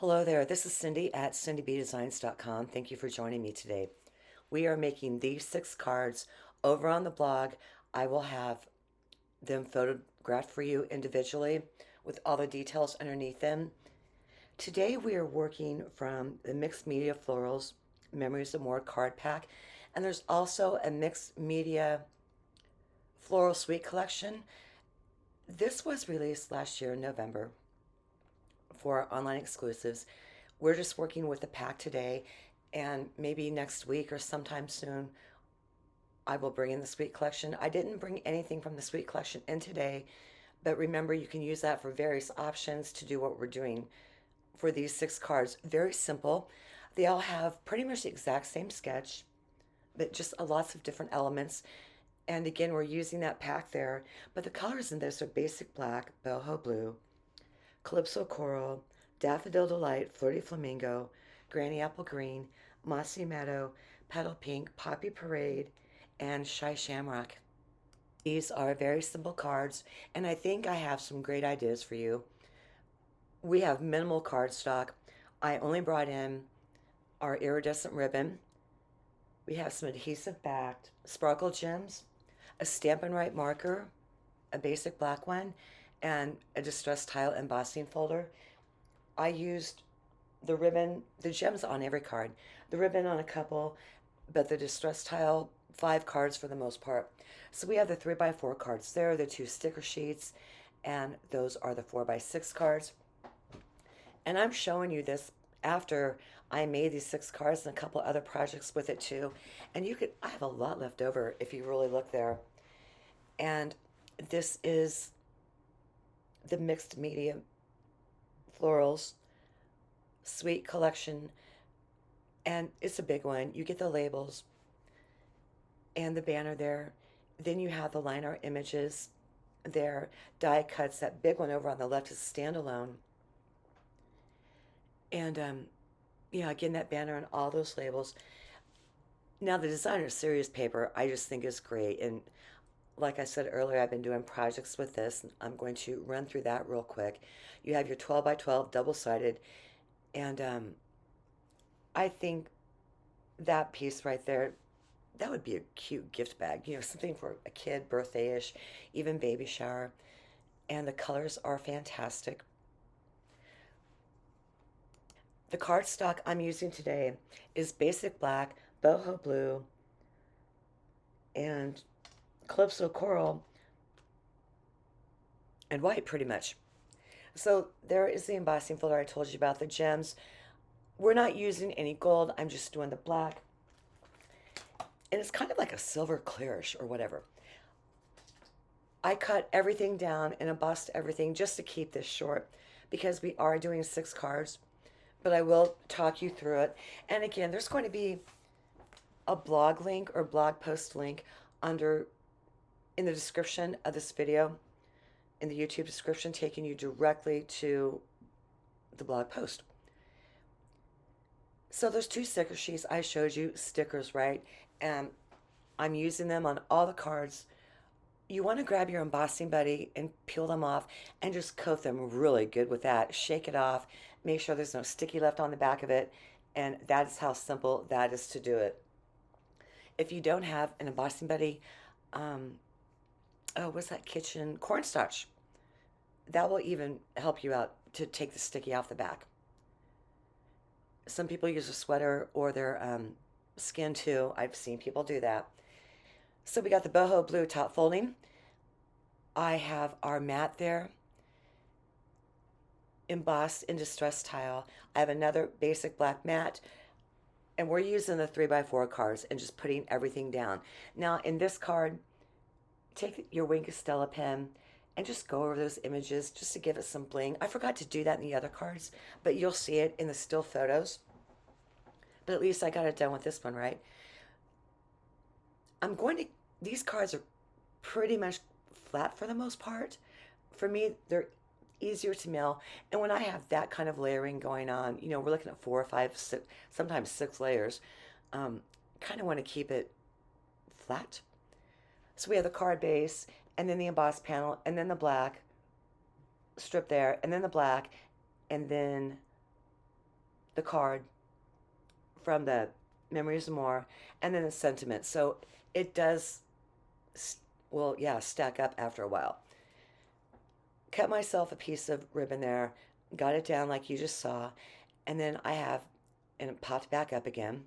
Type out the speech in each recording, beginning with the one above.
Hello there, this is Cindy at cindybdesigns.com. Thank you for joining me today. We are making these 6 cards over on the blog. I will have them photographed for you individually with all the details underneath them. Today we are working from the Mixed Media Florals Memories of More card pack, and there's also a Mixed Media Floral Suite collection. This was released last year in November for our online exclusives. We're just working with the pack today, and maybe next week or sometime soon I will bring in the suite collection. I didn't bring anything from the suite collection in today, but remember you can use that for various options to do what we're doing for these 6 cards. Very simple. They all have pretty much the exact same sketch, but just lots of different elements. And again, we're using that pack there, but the colors in this are basic black, boho blue, Calypso Coral, Daffodil Delight, Flirty Flamingo, Granny Apple Green, Mossy Meadow, Petal Pink, Poppy Parade, and Shy Shamrock. These are very simple cards, and I think I have some great ideas for you. We have minimal cardstock. I only brought in our iridescent ribbon. We have some adhesive backed sparkle gems, a Stampin' Right marker, a basic black one, and a distress tile embossing folder. I used the ribbon, the gems on every card, the ribbon on a couple, but the distress tile, 5 cards for the most part. So we have the 3x4 cards there, the 2 sticker sheets, and those are the 4x6 cards. And I'm showing you this after I made these 6 cards and a couple other projects with it too. And I have a lot left over if you really look there. And this is the Mixed Media Florals Suite collection, and it's a big one. You get the labels and the banner there. Then you have the line art images there, die cuts. That big one over on the left is standalone. And yeah, again, that banner and all those labels. Now, the designer series paper, I just think is great. And like I said earlier, I've been doing projects with this. I'm going to run through that real quick. You have your 12x12 double-sided, and I think that piece right there, that would be a cute gift bag, something for a kid, birthday-ish, even baby shower. And the colors are fantastic. The cardstock I'm using today is basic black, boho blue, and Calypso Coral, and white pretty much. So there is the embossing folder I told you about, the gems. We're not using any gold, I'm just doing the black. And it's kind of like a silver clearish or whatever. I cut everything down and embossed everything just to keep this short because we are doing 6 cards, but I will talk you through it. And again, there's going to be a blog link or blog post link in the description of this video, in the YouTube description, taking you directly to the blog post. So those 2 sticker sheets I showed you, stickers, right? And I'm using them on all the cards. You want to grab your embossing buddy and peel them off and just coat them really good with that. Shake it off. Make sure there's no sticky left on the back of it. And that is how simple that is to do it. If you don't have an embossing buddy, what's that kitchen? Cornstarch. That will even help you out to take the sticky off the back. Some people use a sweater or their skin too. I've seen people do that. So we got the boho blue top folding. I have our mat there, embossed in distress tile. I have another basic black mat, and we're using the 3x4 cards and just putting everything down. Now in this card, take your Wink of Stella pen and just go over those images just to give it some bling. I forgot to do that in the other cards, but you'll see it in the still photos. But at least I got it done with this one, right? These cards are pretty much flat for the most part. For me, they're easier to mail. And when I have that kind of layering going on, we're looking at 4 or 5, 6, sometimes 6 layers. Kind of want to keep it flat. So we have the card base, and then the embossed panel, and then the black strip there, and then the black, and then the card from the Memories and More, and then the sentiment. So it does, well, yeah, stack up after a while. Cut myself a piece of ribbon there, got it down like you just saw, and then I have, and it popped back up again.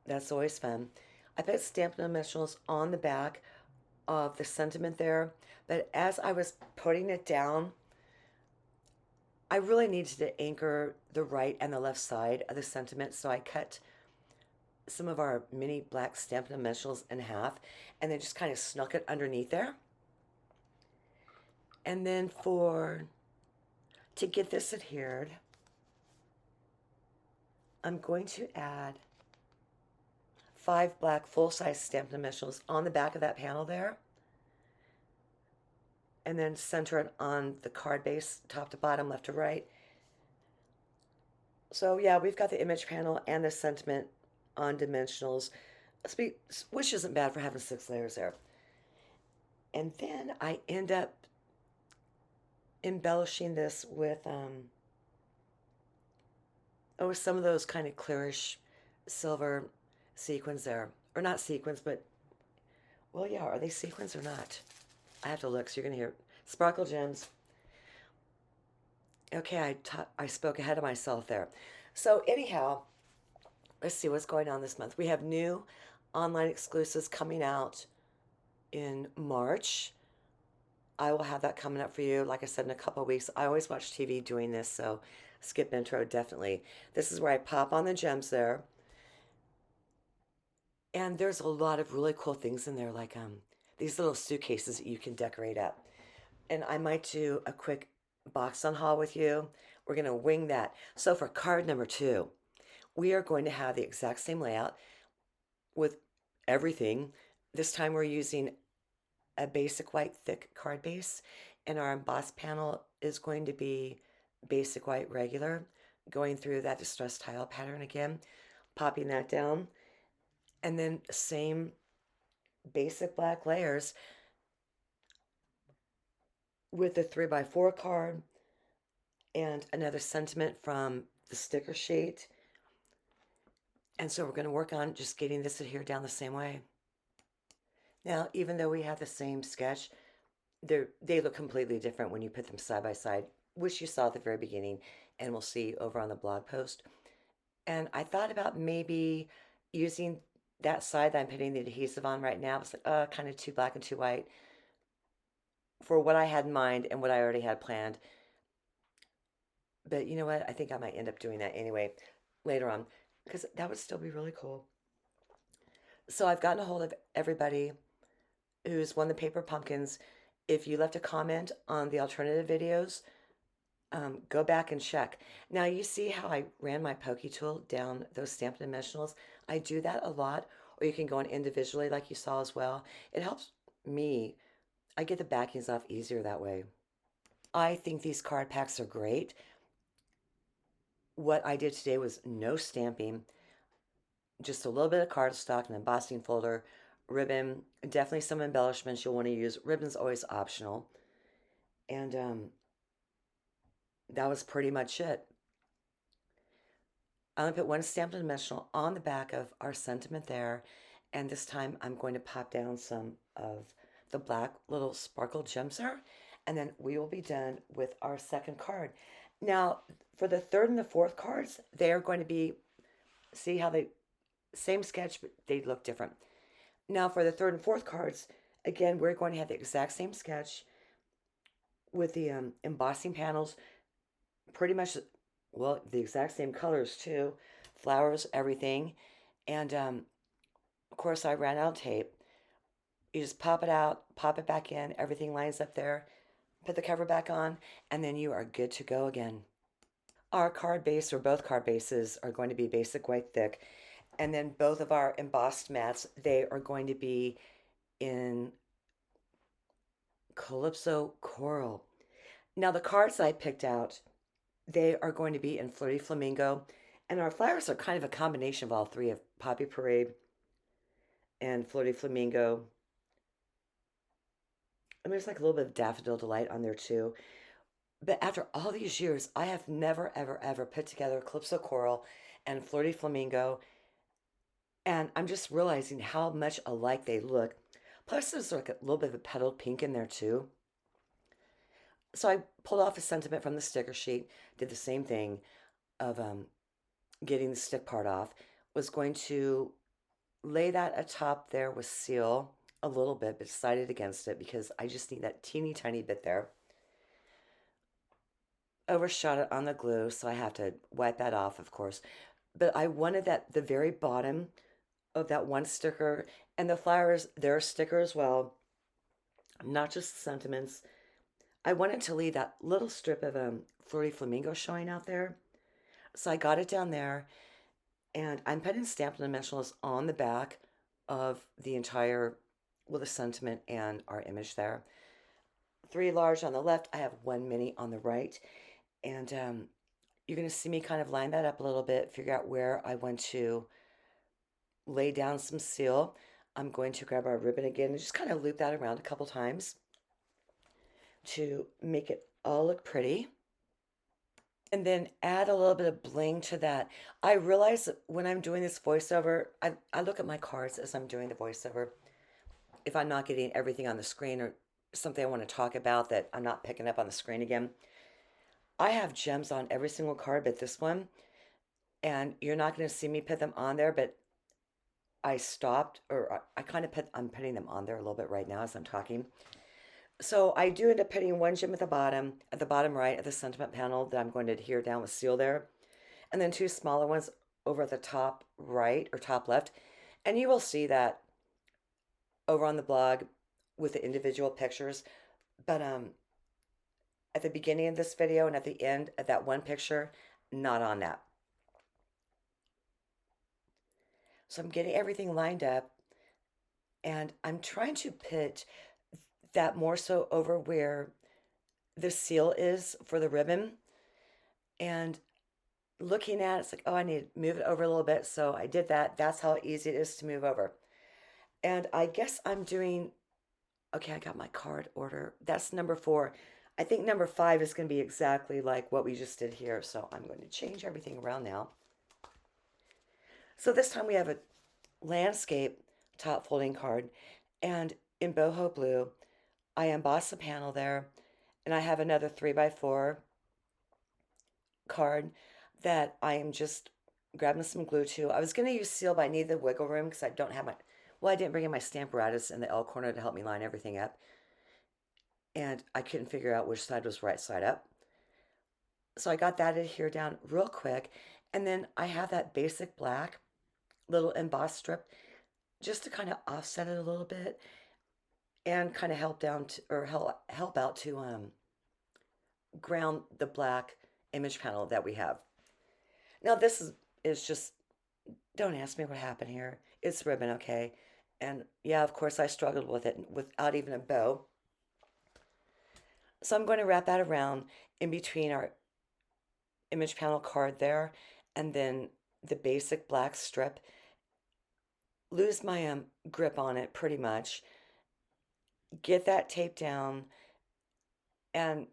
That's always fun. I put Stampin' initials on the back of the sentiment there, but as I was putting it down, I really needed to anchor the right and the left side of the sentiment, so I cut some of our mini black Stampin' initials in half and then just kind of snuck it underneath there. And then to get this adhered, I'm going to add 5 black full-size Stampin' initials on the back of that panel there, and then center it on the card base, top to bottom, left to right. So yeah, we've got the image panel and the sentiment on dimensionals, which isn't bad for having 6 layers there. And then I end up embellishing this with some of those kind of clearish silver sequins there. Or not sequins, but, well, yeah, are they sequins or not? I have to look, so you're going to hear sparkle gems. Okay, I spoke ahead of myself there. So anyhow, let's see what's going on this month. We have new online exclusives coming out in March. I will have that coming up for you, like I said, in a couple of weeks. I always watch TV doing this, so skip intro, definitely. This is where I pop on the gems there. And there's a lot of really cool things in there, like these little suitcases that you can decorate up. And I might do a quick box on haul with you. We're going to wing that. So for card number 2, we are going to have the exact same layout with everything. This time we're using a basic white thick card base, and our embossed panel is going to be basic white regular, going through that distressed tile pattern again, popping that down, and then same basic black layers with the 3x4 card and another sentiment from the sticker sheet. And so we're going to work on just getting this adhered down the same way. Now, even though we have the same sketch, they look completely different when you put them side by side, which you saw at the very beginning and we'll see over on the blog post. And I thought about maybe using that side that I'm putting the adhesive on right now. It's like, kind of too black and too white for what I had in mind and what I already had planned. But you know what? I think I might end up doing that anyway later on, because that would still be really cool. So I've gotten a hold of everybody who's won the paper pumpkins. If you left a comment on the alternative videos, go back and check. Now you see how I ran my pokey tool down those Stampin' dimensionals? I do that a lot, or you can go on individually like you saw as well. It helps me. I get the backings off easier that way. I think these card packs are great. What I did today was no stamping, just a little bit of cardstock, an embossing folder, ribbon, definitely some embellishments you'll want to use. Ribbon's always optional. And that was pretty much it. I'm going to put one Stampin' dimensional on the back of our sentiment there. And this time I'm going to pop down some of the black little sparkle gems there. And then we will be done with our second card. Now, for the third and the fourth cards, they are going to be, see how they, same sketch, but they look different. Now, for the third and fourth cards, again, we're going to have the exact same sketch with the embossing panels, pretty much, well, the exact same colors too, flowers, everything. And of course, I ran out of tape. You just pop it out, pop it back in, everything lines up there, put the cover back on, and then you are good to go again. Our card base, or both card bases, are going to be basic white thick. And then both of our embossed mats, they are going to be in Calypso Coral. Now the cards I picked out, they are going to be in Flirty Flamingo. And our flowers are kind of a combination of all three, of Poppy Parade and Flirty Flamingo. And there's like a little bit of Daffodil Delight on there too. But after all these years, I have never, ever, ever put together Calypso Coral and Flirty Flamingo, and I'm just realizing how much alike they look. Plus, there's like a little bit of a petaled pink in there too. So I pulled off a sentiment from the sticker sheet, did the same thing of getting the stick part off, was going to lay that atop there with seal a little bit, but decided against it because I just need that teeny tiny bit there. Overshot it on the glue, so I have to wipe that off, of course. But I wanted that the very bottom of that one sticker, and the flowers, they're a sticker as well, not just sentiments. I wanted to leave that little strip of Flirty Flamingo showing out there. So I got it down there, and I'm putting Stampin' Dimensionals on the back of the entire, well, the sentiment and our image there. 3 large on the left, I have 1 mini on the right. And you're going to see me kind of line that up a little bit, figure out where I want to lay down some seal. I'm going to grab our ribbon again and just kind of loop that around a couple times to make it all look pretty. And then add a little bit of bling to that. I realize that when I'm doing this voiceover, I look at my cards as I'm doing the voiceover. If I'm not getting everything on the screen or something I want to talk about that I'm not picking up on the screen again, I have gems on every single card but this one, and you're not going to see me put them on there, but I stopped, or I kind of I'm putting them on there a little bit right now as I'm talking. So I do end up putting 1 gem at the bottom right of the sentiment panel that I'm going to adhere down with seal there, and then 2 smaller ones over at the top right or top left, and you will see that over on the blog with the individual pictures, but at the beginning of this video and at the end of that one picture, not on that. So I'm getting everything lined up, and I'm trying to put that more so over where the seal is for the ribbon, and looking at it, it's like, oh, I need to move it over a little bit. So I did that. That's how easy it is to move over. And I guess I'm doing, okay, I got my card order. That's number 4. I think number 5 is going to be exactly like what we just did here. So I'm going to change everything around now. So this time we have a landscape top folding card, and in boho blue, I embossed the panel there, and I have another 3x4 card that I am just grabbing some glue to. I was going to use seal, but I need the wiggle room because I don't have my, well, I didn't bring in my Stamparatus in the L corner to help me line everything up, and I couldn't figure out which side was right side up. So I got that adhered down real quick, and then I have that basic black little embossed strip just to kind of offset it a little bit and kind of help down to, or help out to ground the black image panel that we have. Now this is just, don't ask me what happened here. It's ribbon, okay? And yeah, of course I struggled with it without even a bow. So I'm going to wrap that around in between our image panel card there and then the basic black strip. Lose my grip on it pretty much. Get that tape down, and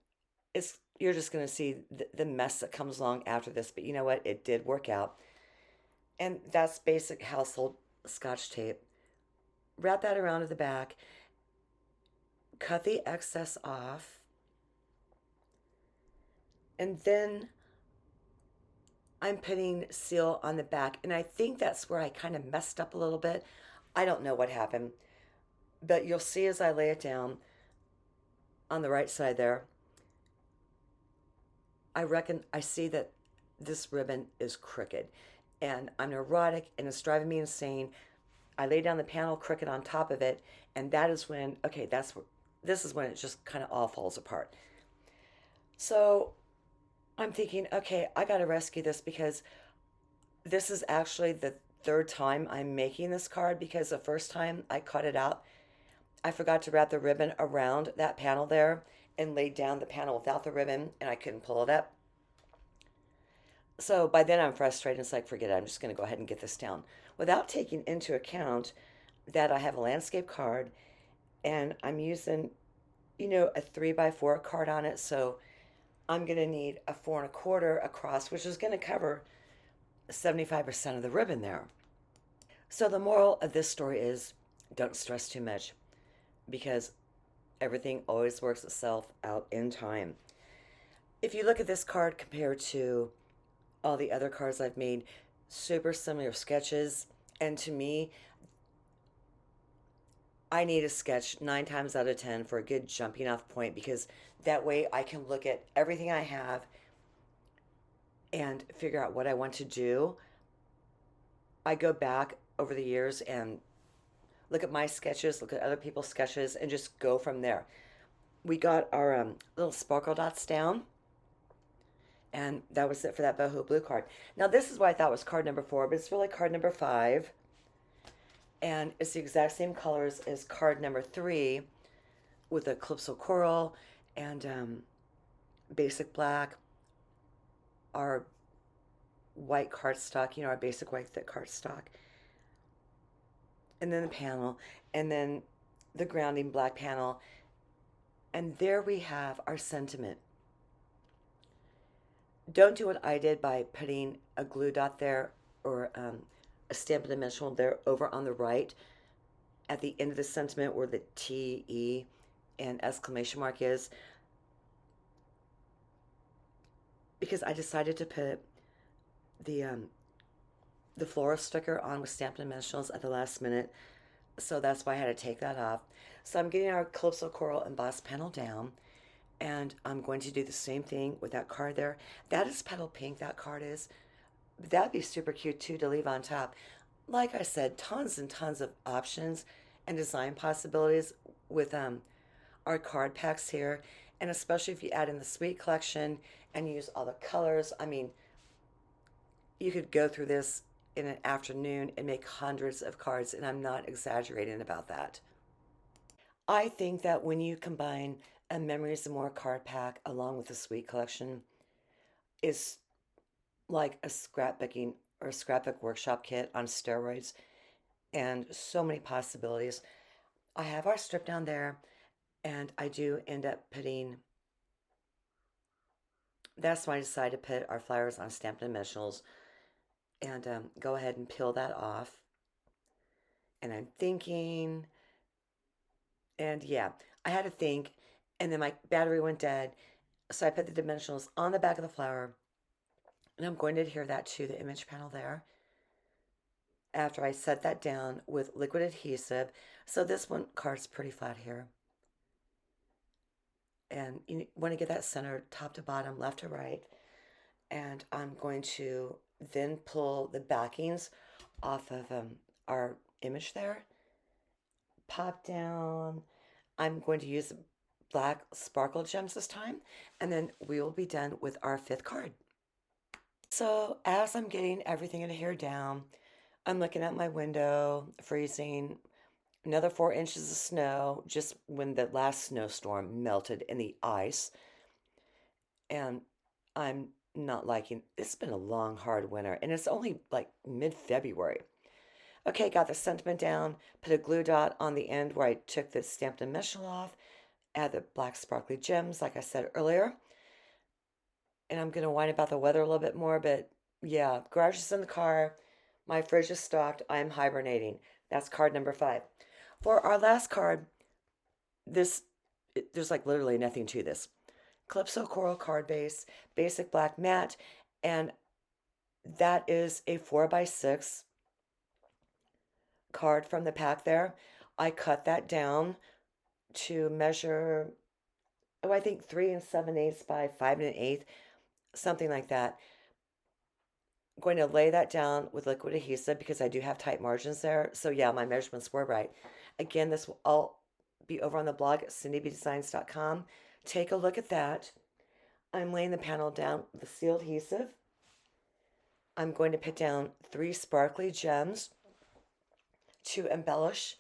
you're just going to see the mess that comes along after this, but you know what? It did work out. And that's basic household Scotch tape. Wrap that around to the back. Cut the excess off. And then I'm putting seal on the back, and I think that's where I kind of messed up a little bit. I don't know what happened, but you'll see as I lay it down on the right side there, I reckon I see that this ribbon is crooked, and I'm neurotic and it's driving me insane. I lay down the panel crooked on top of it, and that is when, okay, this is when it just kind of all falls apart. So I'm thinking, okay, I got to rescue this because this is actually the 3rd time I'm making this card, because the first time I cut it out, I forgot to wrap the ribbon around that panel there and laid down the panel without the ribbon, and I couldn't pull it up. So by then I'm frustrated. It's like, forget it. I'm just going to go ahead and get this down without taking into account that I have a landscape card and I'm using, a 3x4 card on it. So I'm going to need a 4 1/4 across, which is going to cover 75% of the ribbon there. So the moral of this story is don't stress too much because everything always works itself out in time. If you look at this card compared to all the other cards I've made, super similar sketches, and to me, I need a sketch 9 times out of 10 for a good jumping off point because that way I can look at everything I have and figure out what I want to do. I go back over the years and look at my sketches, look at other people's sketches, and just go from there. We got our little sparkle dots down, and that was it for that boho blue card. Now this is what I thought was card number 4, but it's really card number 5, and it's the exact same colors as card number 3 with a calypso coral and basic black, our white cardstock, our basic white thick cardstock, and then the panel, and then the grounding black panel, and there we have our sentiment. Don't do what I did by putting a glue dot there or a Stampin' dimensional there over on the right at the end of the sentiment where the T, E, and exclamation mark is, because I decided to put the floral sticker on with Stampin' dimensionals at the last minute, so that's why I had to take that off. So I'm getting our calypso coral embossed panel down, and I'm going to do the same thing with that card there. That is petal pink, that card is. That'd be super cute too to leave on top. Like I said, tons and tons of options and design possibilities with our card packs here, and especially if you add in the Sweet collection and use all the colors. I mean, you could go through this in an afternoon and make hundreds of cards, and I'm not exaggerating about that. I think that when you combine a Memories and More card pack along with the Sweet collection, is like a scrapbooking or a scrapbook workshop kit on steroids, and so many possibilities. I have our strip down there, and I do end up putting, that's why I decided to put our flowers on Stampin' Dimensionals, and go ahead and peel that off. And I'm thinking, and yeah, I had to think, and then my battery went dead, so I put the dimensionals on the back of the flower, and I'm going to adhere that to the image panel there after I set that down with liquid adhesive. So this one card's pretty flat here, and you want to get that centered top to bottom, left to right. And I'm going to then pull the backings off of our image there, pop down. I'm going to use black sparkle gems this time, and then we will be done with our 5th card. So as I'm getting everything in here down, I'm looking at my window, freezing, another 4 inches of snow just when the last snowstorm melted in the ice. And I'm not liking, it's been a long, hard winter, and it's only like mid-February. Okay, got the sentiment down, put a glue dot on the end where I took the stamped dimensional off, add the black sparkly gems, like I said earlier. And I'm going to whine about the weather a little bit more, but yeah, garage is in the car, my fridge is stocked, I'm hibernating. That's card number 5. For our last card, there's like literally nothing to this. Calypso Coral card base, basic black matte, and that is a 4x6 card from the pack there. I cut that down to measure, oh, I think 3 7/8 by 5 1/8, something like that. I'm going to lay that down with liquid adhesive because I do have tight margins there. So yeah, my measurements were right. Again, this will all be over on the blog at cindybdesigns.com. Take a look at that. I'm laying the panel down with the seal adhesive. I'm going to put down 3 sparkly gems to embellish.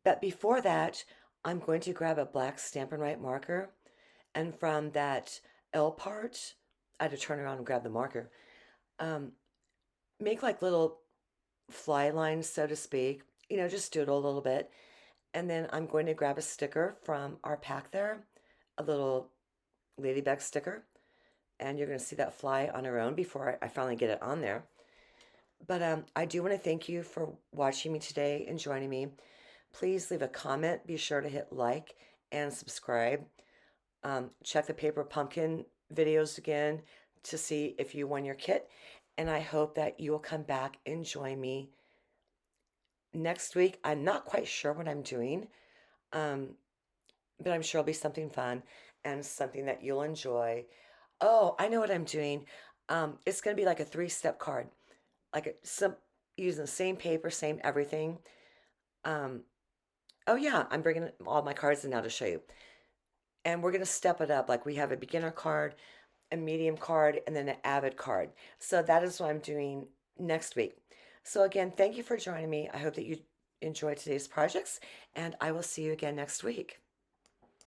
But before that, I'm going to grab a black Stampin' Right marker, and from that L part, I had to turn around and grab the marker, make like little fly lines, so to speak, just doodle a little bit. And then I'm going to grab a sticker from our pack there, a little ladybug sticker. And you're going to see that fly on her own before I finally get it on there. But I do want to thank you for watching me today and joining me. Please leave a comment. Be sure to hit like and subscribe. Check the paper pumpkin videos again to see if you won your kit. And I hope that you will come back and join me next week. I'm not quite sure what I'm doing, um, but I'm sure it'll be something fun and something that you'll enjoy. Oh, I know what I'm doing. It's going to be like a 3-step card, some using the same paper, same everything. Um, oh yeah, I'm bringing all my cards in now to show you. And we're going to step it up. Like we have a beginner card, a medium card, and then an avid card. So that is what I'm doing next week. So again, thank you for joining me. I hope that you enjoyed today's projects, and I will see you again next week.